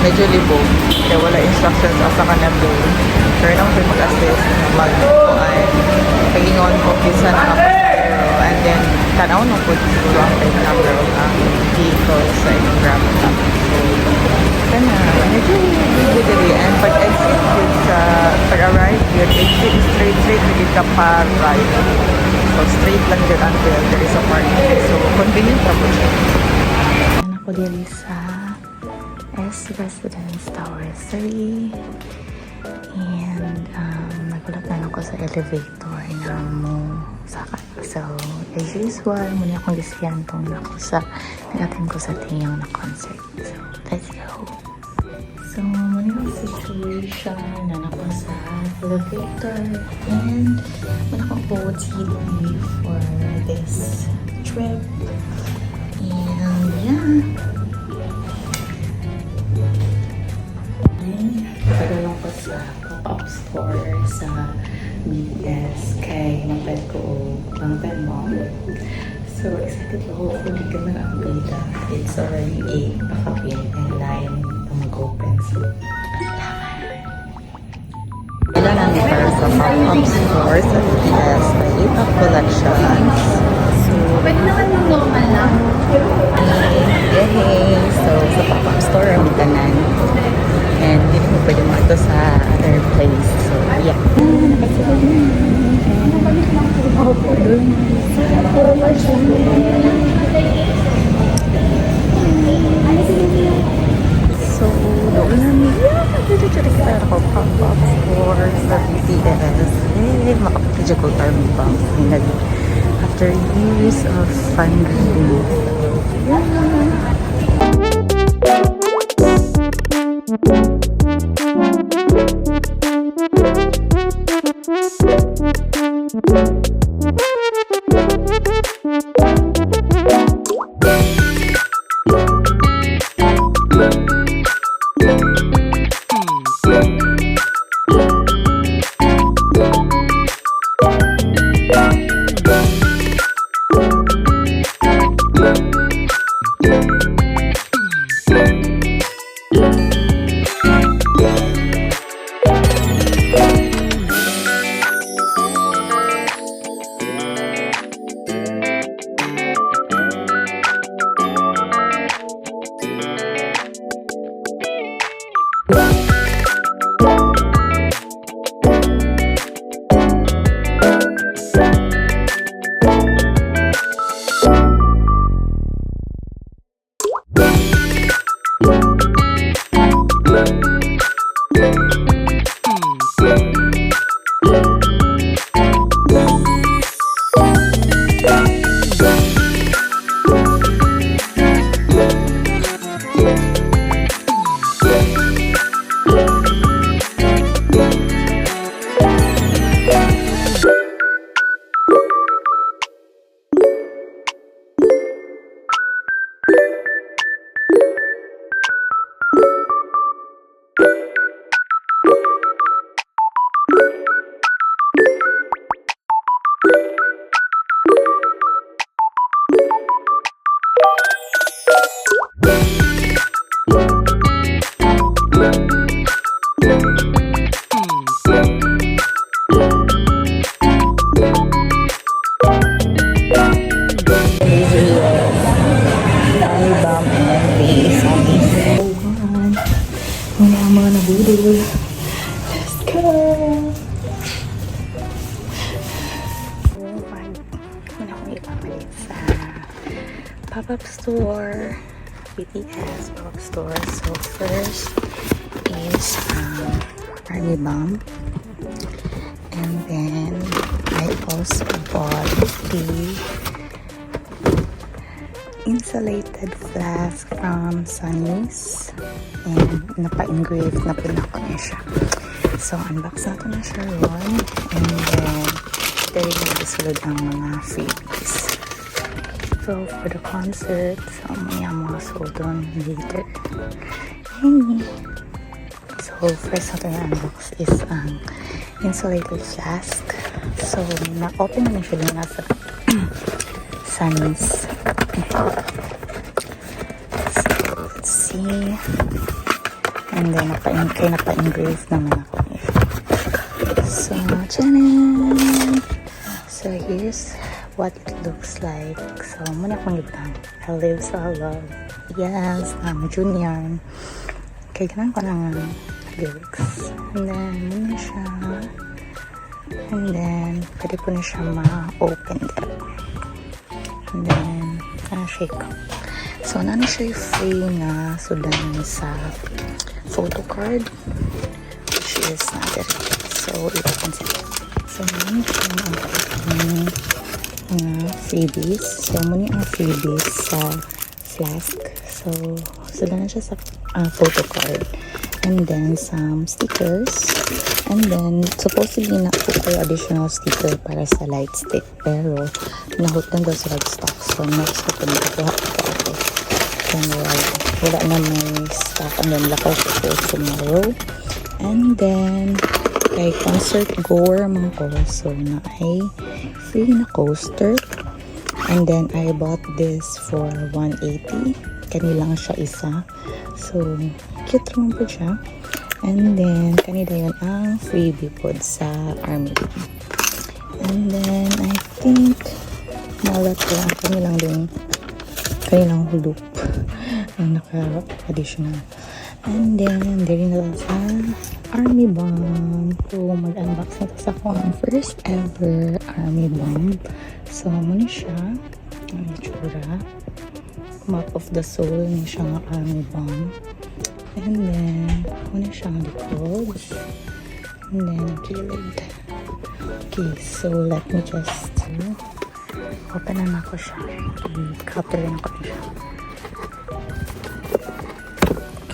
Medyo libog kaya wala instructions asa ka na doon. Pero nang kayo mag-assist mag-kuan pagingon ko kisa nakapasero and then tanaw nung po siguro ang type number of ang vehicle sa inyong grab app. So kana medyo libog dali and pag-exit yun sa pag-arrive yun exit straight hindi ka pa right. So straight lang yun until there is a parking. So convenient na po siya. Ako dili sa Residence Tower 3 and nagulat na ako sa elevator na mo saka. So as usual muna akong gisiyan tong ako sa nag-attend ko sa tiyang na concert. So let's go. So muna yung situation na ako sa elevator and muna akong OOTD for this trip and yeah. Pagdalong ko sa pop-up store sa BTS kay maped ko ang pen mo. So excited ako. Hopefully ka nag-upgrade. It's already 8 pakapin and 9 na mag-open. So wala lang para sa pop-up store sa BTS na 8 collections. So pwede naman yung normal lang. Yay! So sa pop-up store ang tanan. And hindi mo pwede mo ito sa other place. So, yeah. So, doon namin. Dito kita ako pop-up store sa BTS. Eh, makapagpidya ko army box. After years of fundraising. So, yeah. ipamalit sa pop-up store. BTS Pop-Up store. So first is Army Bomb. And then I also bought the insulated flask from Sunny's. And napa-engrave na po na ko niya siya. So unbox na ko na siya ron. And then dahil nagsulod ang mga freebies. So for the concert, so may mga sold on later. Hey. So first na tayo unbox is ang insulated flask. So na-open na siya din nasa Sunny's. So let's see. And then napa-engrave naman ako niya. So tchanan! So here's what it looks like. So muna akong ibang I live so I love. Yes, Junior. Kaya ganun ko ng lyrics. And then muna siya. And then pwede ko na siya ma-open that. And then shake up. So nana siya free nga sudan sa photo card, which is not there. So i-open siya. So nana siya ang freebies. So muna ang freebies sa flask. So sudan na siya sa photo card. And then some stickers. And then supposedly na po kayo additional sticker para sa light stick. Pero nahutan daw sa stock. So next ko na ito ako. Then wala na may stock. And then lakaw ko po tomorrow. And then kay concert goer man ko. So na ay free na coaster. And then I bought this for 180. Kanilang siya isa. So cute naman po siya. And then kanila yun ang freebie po sa Army. And then I think malat lang kanilang loop ang naka-additional. And then there na sa Army Bomb. So mag-unbox na sa ako ang first ever Army Bomb. So muna siya ang itsura. Map of the soul ni siya nga Army Bomb. And then muna siya ang likod. And then gilid. Okay, so let me just open na ako siya. I-couplerin ko siya.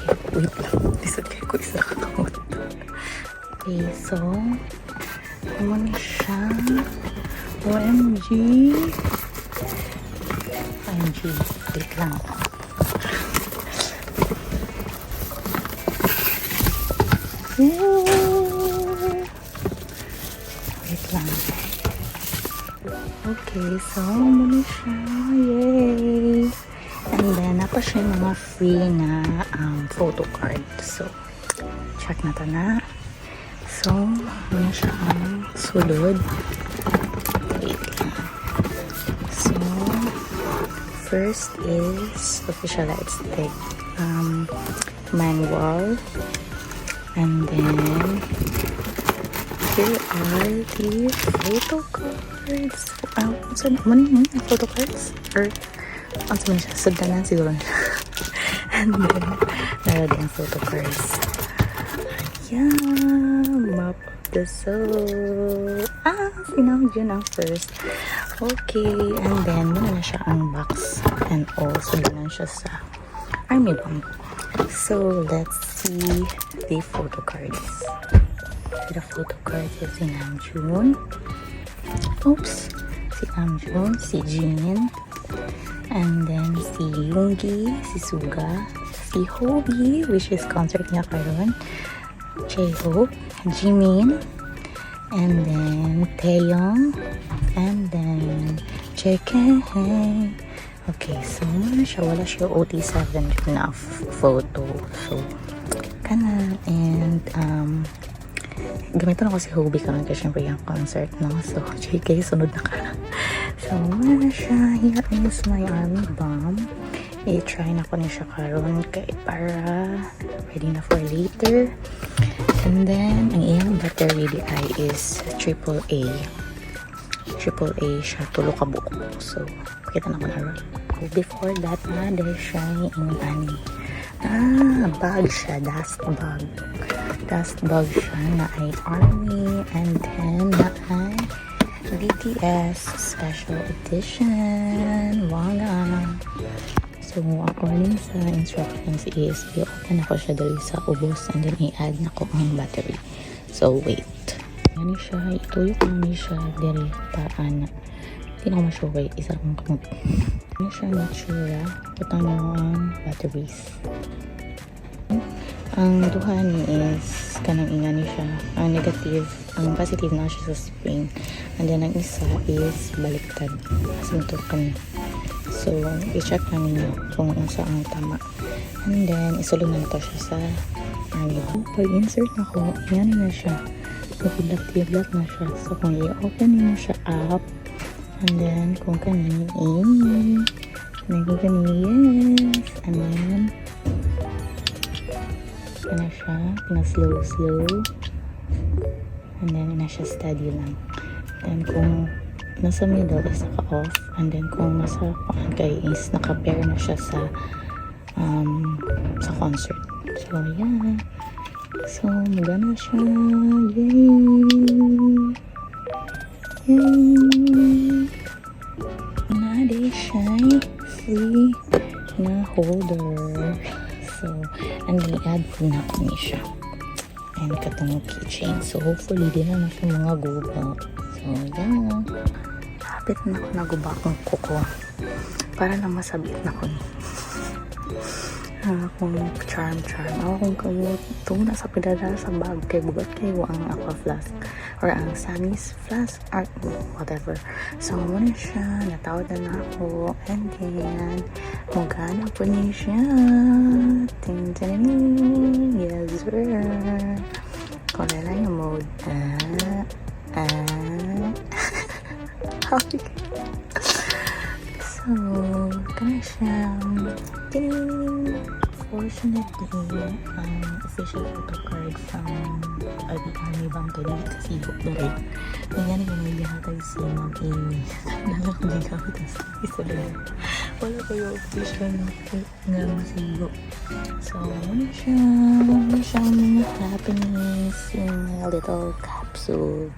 Okay, wait lang. Lisod kayo ko isa kakamot. Okay, so muna siya. OMG. OMG. Wait lang. Wait lang. Okay, so muna siya. Yay! And then, napa siya yung mga free na photo card. So, check na ito na. So, muna siya ang sulod. Wait lang. So, first is official light stick manual. And then, here are the photo cards. Saan naman yung photo cards? Or, saan naman siya? Sudanan siguro siya. And then, naroon yung photo cards. Ayan, map of the soul. Sinawag yun ang first. Okay, and then, muna na siya ang box. And also, sudanan siya sa Army Bomb. So, let's see the photo cards. The photo cards is si Namjoon. Oops. Si Namjoon, si Jin. And then si Yoongi, si Suga, si Hobi, which is concert niya karon. J-Hope, Jimin, and then Taeyong, and then JK. Okay, so muna siya, wala siya OT7 na photo. So, kana, and gamitin ako si Hobie karon kasi syempre yung concert, no? So, JK, sunod na ka. So, muna siya. Here is my Army Bomb. I-try na ko na siya karon kay para ready na for later. And then, ang iyang battery di ay is AAA. AAA siya, tulo ka buo. So, pakita na ko na ron. Before that, na siya yung bag siya, dust bag. Dust bag siya na ay army, and then na ay BTS Special Edition. Wala. So, according sa instructions sa ESP, open ako siya dali sa ubos, and then i-add na ko ang battery. So, wait. Yan siya, ituyo ko na siya dali paan. Hindi na ko ma-show isa akong kamot. Yan siya, natura. Putang na ang batteries. Ang duha ni is kanang ingani siya. Ang negative, ang positive na siya sa spring. And then ang isa is baliktad. Asinto kani. So, i-check na ninyo kung unsa ang tama. And then, isulong na ito siya sa pag-insert na ko, ingani na siya. Mag-black na siya. So, kung i-open niyo siya up, and then, kung kani, yes. And then, na siya, slow. And then, na siya steady lang. Then, kung nasa middle is naka-off, and then kung nasa kay is naka-pair na siya sa concert. So, yeah. So, magana siya. Yay! Nade siya free na holder. So, and then i-add ko na ko niya siya. And katong keychain. So, hopefully, di na siya mga guba. So, yeah. Kapit na ako naguba akong kuko. Para lang masabit na ko ni. Akong charm. Akong kamot. Ito na sa pidada sa bag. Kay bugat kayo ang aqua flask. Or ang Sammy's flask. Or whatever. So, muna siya. Natawad na ako. And then, magana po niya siya. Ting. Yes, sir. Kung na lang yung mode. So, kana siya. Fortunately, official photo card from Army Bank ko din kasi higop na rin. Ngayon yung may hatag si Ma'am Amy. Nalak din ako sa isa rin. Wala ko yung official nga masigo. So, ano siya mga happiness, yung little capsule.